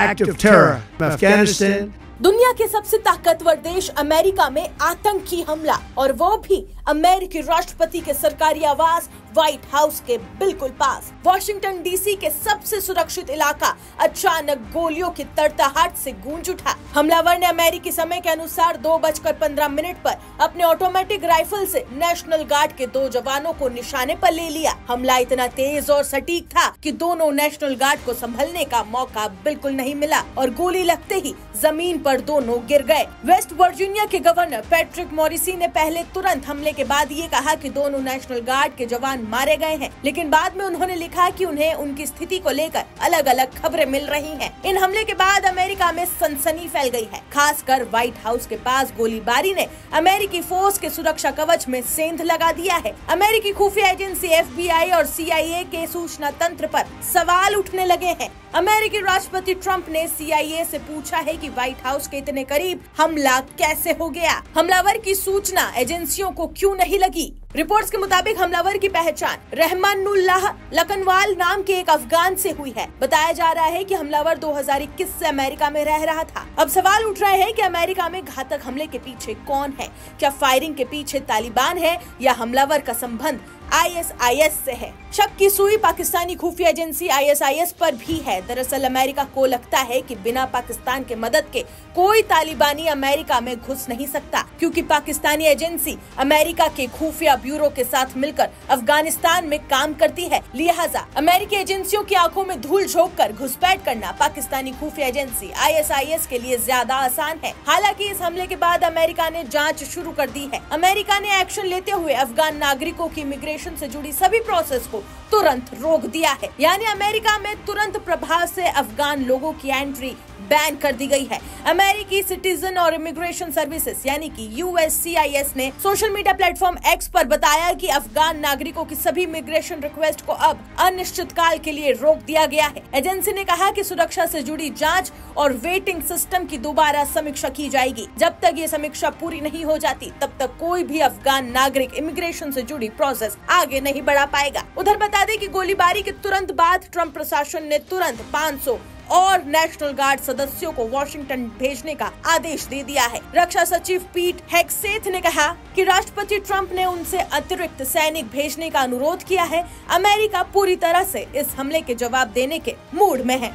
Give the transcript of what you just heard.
act of terror in Afghanistan. दुनिया के सबसे ताकतवर देश अमेरिका में आतंकी हमला, और वो भी अमेरिकी राष्ट्रपति के सरकारी आवास व्हाइट हाउस के बिल्कुल पास। वॉशिंगटन डीसी के सबसे सुरक्षित इलाका अचानक गोलियों की तड़तड़ाहट से गूंज उठा। हमलावर ने अमेरिकी समय के अनुसार 2:15 पर अपने ऑटोमेटिक राइफल से नेशनल गार्ड के 2 जवानों को निशाने पर ले लिया। हमला इतना तेज और सटीक था कि दोनों नेशनल गार्ड को संभलने का मौका बिल्कुल नहीं मिला और गोली लगते ही जमीन पर दोनों गिर गए। वेस्ट वर्जीनिया के गवर्नर पैट्रिक मॉरिसी ने पहले तुरंत हमले के बाद ये कहा कि दोनों नेशनल गार्ड के जवान मारे गए हैं, लेकिन बाद में उन्होंने लिखा कि उन्हें उनकी स्थिति को लेकर अलग अलग खबरें मिल रही हैं। इन हमले के बाद अमेरिका में सनसनी फैल गई है। खासकर व्हाइट हाउस के पास गोलीबारी ने अमेरिकी फोर्स के सुरक्षा कवच में सेंध लगा दिया है। अमेरिकी खुफिया एजेंसी FBI और CIA के सूचना तंत्र पर सवाल उठने लगे हैं। अमेरिकी राष्ट्रपति ट्रंप ने CIA से पूछा है कि व्हाइट हाउस के इतने करीब हमला कैसे हो गया, हमलावर की सूचना एजेंसियों को क्यों नहीं लगी। रिपोर्ट्स के मुताबिक हमलावर की पहचान रहमानुल्लाह लकनवाल नाम के एक अफगान से हुई है। बताया जा रहा है कि हमलावर 2021 से अमेरिका में रह रहा था। अब सवाल उठ रहे हैं कि अमेरिका में घातक हमले के पीछे कौन है? क्या फायरिंग के पीछे तालिबान है या हमलावर का संबंध ISIS से है? शक की सुई पाकिस्तानी खुफिया एजेंसी ISIS पर भी है। दरअसल अमेरिका को लगता है कि बिना पाकिस्तान के मदद के कोई तालिबानी अमेरिका में घुस नहीं सकता, क्योंकि पाकिस्तानी एजेंसी अमेरिका के खुफिया ब्यूरो के साथ मिलकर अफगानिस्तान में काम करती है। लिहाजा अमेरिकी एजेंसियों की आंखों में धूल झोंक कर घुसपैठ करना पाकिस्तानी खुफिया एजेंसी ISIS के लिए ज्यादा आसान है। हालांकि इस हमले के बाद अमेरिका ने जांच शुरू कर दी है। अमेरिका ने एक्शन लेते हुए अफगान नागरिकों की इमिग्रेशन से जुड़ी सभी प्रोसेस को तुरंत रोक दिया है। यानी अमेरिका में तुरंत प्रभाव से अफगान लोगों की एंट्री बैन कर दी गई है। अमेरिकी सिटीजन और इमिग्रेशन सर्विसेज यानी कि USCIS ने सोशल मीडिया प्लेटफॉर्म X पर बताया कि अफगान नागरिकों की सभी इमिग्रेशन रिक्वेस्ट को अब अनिश्चित काल के लिए रोक दिया गया है। एजेंसी ने कहा कि सुरक्षा से जुड़ी जांच और वेटिंग सिस्टम की दोबारा समीक्षा की जाएगी। जब तक ये समीक्षा पूरी नहीं हो जाती तब तक कोई भी अफगान नागरिक इमिग्रेशन से जुड़ी प्रोसेस आगे नहीं बढ़ा पाएगा। उधर बता दें कि गोलीबारी के तुरंत बाद ट्रंप प्रशासन ने तुरंत 500 और नेशनल गार्ड सदस्यों को वॉशिंगटन भेजने का आदेश दे दिया है। रक्षा सचिव पीट हेग्सेथ ने कहा कि राष्ट्रपति ट्रंप ने उनसे अतिरिक्त सैनिक भेजने का अनुरोध किया है। अमेरिका पूरी तरह से इस हमले के जवाब देने के मूड में है।